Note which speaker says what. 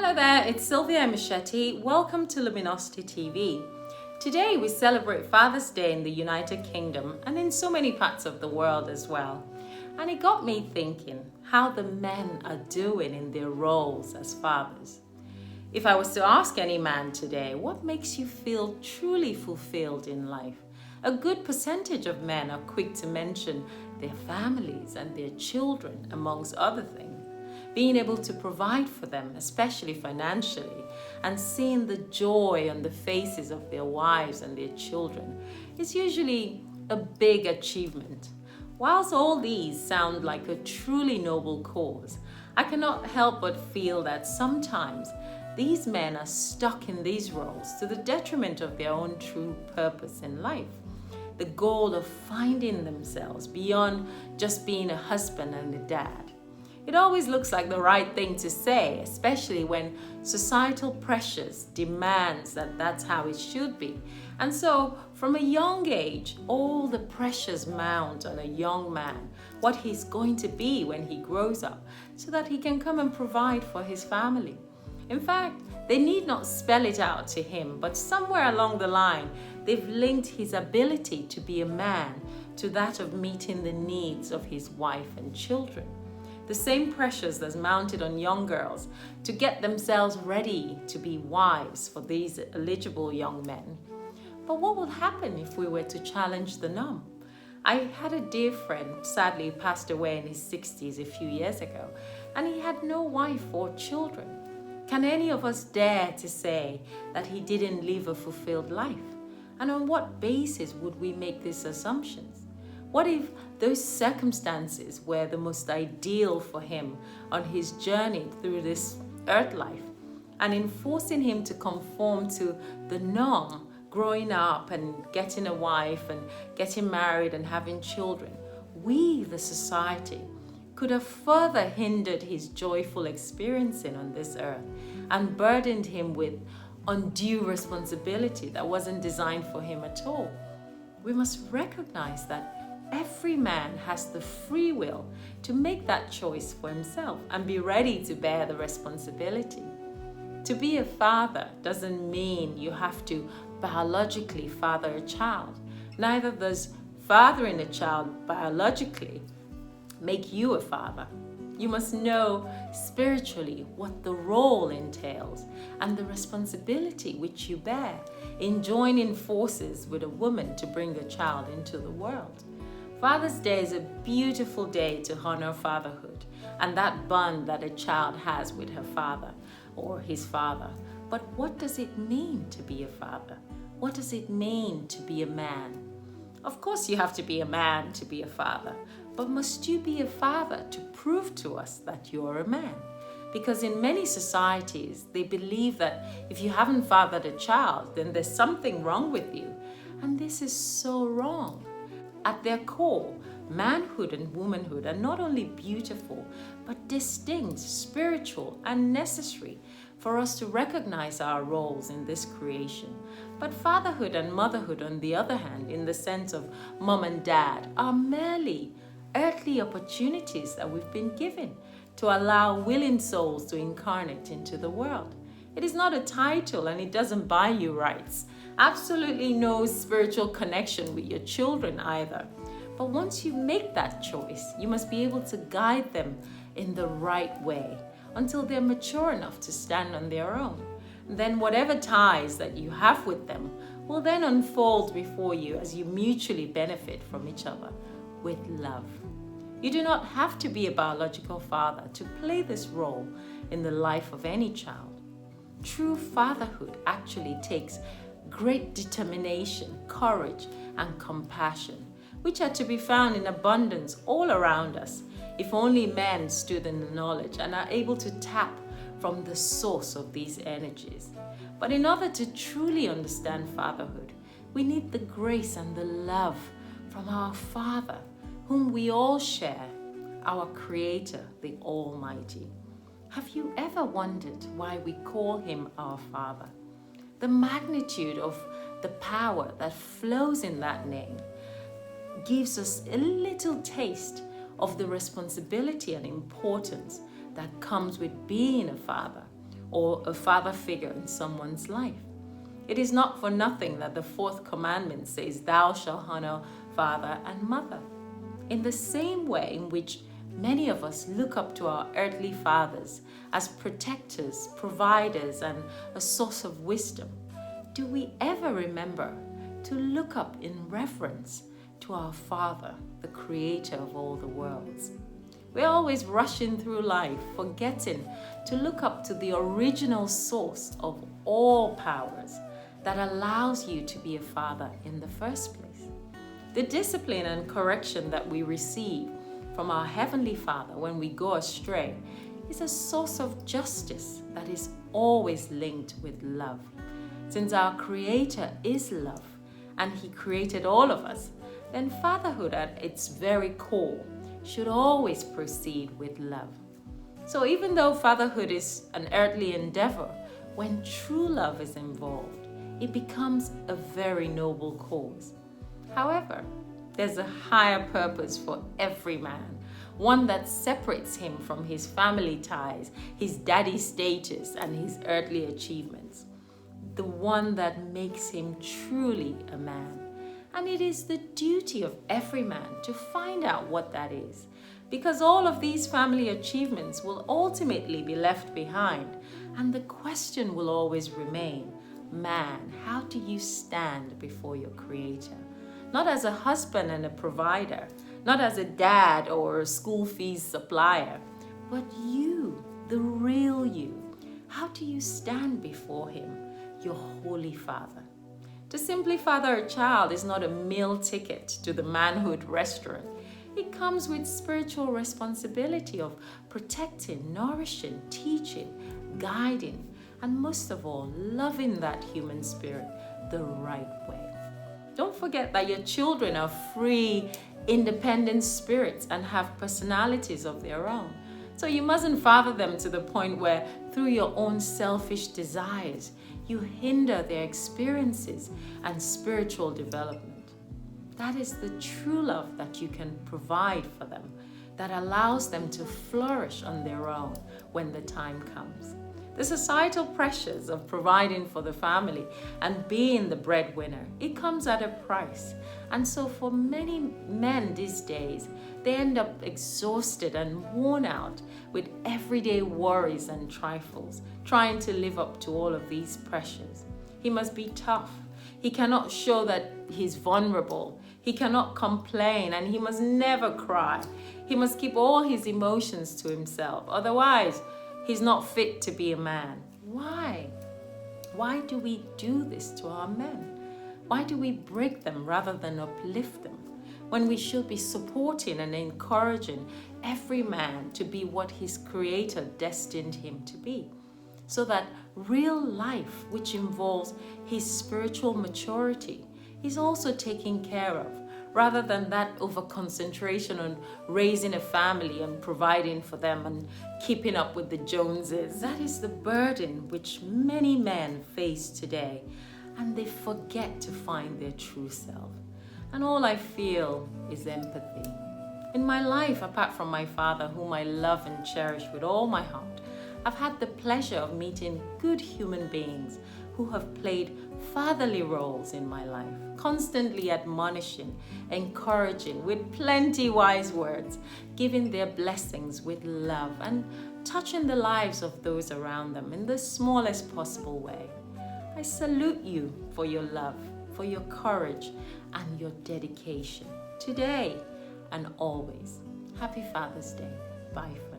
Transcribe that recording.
Speaker 1: Hello there, it's Sylvia Machete. Welcome to Luminosity TV. Today we celebrate Father's Day in the United Kingdom and in so many parts of the world as well. And it got me thinking how the men are doing in their roles as fathers. If I was to ask any man today, what makes you feel truly fulfilled in life? A good percentage of men are quick to mention their families and their children, amongst other things. Being able to provide for them, especially financially, and seeing the joy on the faces of their wives and their children is usually a big achievement. Whilst all these sound like a truly noble cause, I cannot help but feel that sometimes these men are stuck in these roles to the detriment of their own true purpose in life. The goal of finding themselves beyond just being a husband and a dad. It always looks like the right thing to say, especially when societal pressures demands that that's how it should be. And so, from a young age, all the pressures mount on a young man, what he's going to be when he grows up, so that he can come and provide for his family. In fact, they need not spell it out to him, but somewhere along the line, they've linked his ability to be a man to that of meeting the needs of his wife and children. The same pressures that's mounted on young girls to get themselves ready to be wives for these eligible young men. But what will happen if we were to challenge the norm? I had a dear friend, sadly passed away in his 60s a few years ago, and he had no wife or children. Can any of us dare to say that he didn't live a fulfilled life? And on what basis would we make these assumptions? What if those circumstances were the most ideal for him on his journey through this earth life, and in forcing him to conform to the norm, growing up and getting a wife and getting married and having children, we, the society, could have further hindered his joyful experiencing on this earth and burdened him with undue responsibility that wasn't designed for him at all. We must recognize that every man has the free will to make that choice for himself and be ready to bear the responsibility. To be a father doesn't mean you have to biologically father a child. Neither does fathering a child biologically make you a father. You must know spiritually what the role entails and the responsibility which you bear in joining forces with a woman to bring a child into the world. Father's Day is a beautiful day to honor fatherhood and that bond that a child has with her father or his father. But what does it mean to be a father? What does it mean to be a man? Of course you have to be a man to be a father, but must you be a father to prove to us that you're a man? Because in many societies, they believe that if you haven't fathered a child, then there's something wrong with you. And this is so wrong. At their core, manhood and womanhood are not only beautiful, but distinct, spiritual, and necessary for us to recognize our roles in this creation. But fatherhood and motherhood, on the other hand, in the sense of mom and dad, are merely earthly opportunities that we've been given to allow willing souls to incarnate into the world. It is not a title and it doesn't buy you rights. Absolutely no spiritual connection with your children either. But once you make that choice, you must be able to guide them in the right way until they're mature enough to stand on their own. And then whatever ties that you have with them will then unfold before you as you mutually benefit from each other with love. You do not have to be a biological father to play this role in the life of any child. True fatherhood actually takes great determination, courage, and compassion, which are to be found in abundance all around us, if only men stood in the knowledge and are able to tap from the source of these energies. But in order to truly understand fatherhood, we need the grace and the love from our Father, whom we all share, our Creator, the Almighty. Have you ever wondered why we call Him our Father? The magnitude of the power that flows in that name gives us a little taste of the responsibility and importance that comes with being a father, or a father figure in someone's life. It is not for nothing that the fourth commandment says, "Thou shalt honor father and mother." In the same way in which many of us look up to our earthly fathers as protectors, providers, and a source of wisdom, do we ever remember to look up in reverence to our Father, the creator of all the worlds? We're always rushing through life, forgetting to look up to the original source of all powers that allows you to be a father in the first place. The discipline and correction that we receive from our Heavenly Father when we go astray is a source of justice that is always linked with love. Since our Creator is love and He created all of us, then fatherhood at its very core should always proceed with love. So even though fatherhood is an earthly endeavor, when true love is involved, it becomes a very noble cause. However, there's a higher purpose for every man, one that separates him from his family ties, his daddy status, and his earthly achievements. The one that makes him truly a man. And it is the duty of every man to find out what that is, because all of these family achievements will ultimately be left behind, and the question will always remain, man, how do you stand before your Creator? Not as a husband and a provider, not as a dad or a school fees supplier, but you, the real you. How do you stand before Him, your Holy Father? To simply father a child is not a meal ticket to the manhood restaurant. It comes with spiritual responsibility of protecting, nourishing, teaching, guiding, and most of all, loving that human spirit the right way. Don't forget that your children are free, independent spirits and have personalities of their own. So you mustn't father them to the point where, through your own selfish desires, you hinder their experiences and spiritual development. That is the true love that you can provide for them, that allows them to flourish on their own when the time comes. The societal pressures of providing for the family and being the breadwinner, it comes at a price. And so for many men these days, they end up exhausted and worn out with everyday worries and trifles, trying to live up to all of these pressures. He must be tough. He cannot show that he's vulnerable. He cannot complain, and he must never cry. He must keep all his emotions to himself. Otherwise, he's not fit to be a man. Why? Why do we do this to our men? Why do we break them rather than uplift them, when we should be supporting and encouraging every man to be what his Creator destined him to be, so that real life, which involves his spiritual maturity, is also taken care of, rather than that over-concentration on raising a family and providing for them and keeping up with the Joneses. That is the burden which many men face today, and they forget to find their true self. And all I feel is empathy. In my life, apart from my father, whom I love and cherish with all my heart, I've had the pleasure of meeting good human beings who have played fatherly roles in my life, constantly admonishing, encouraging with plenty wise words, giving their blessings with love, and touching the lives of those around them in the smallest possible way. I salute you for your love, for your courage, and your dedication today and always. Happy Father's Day. Bye.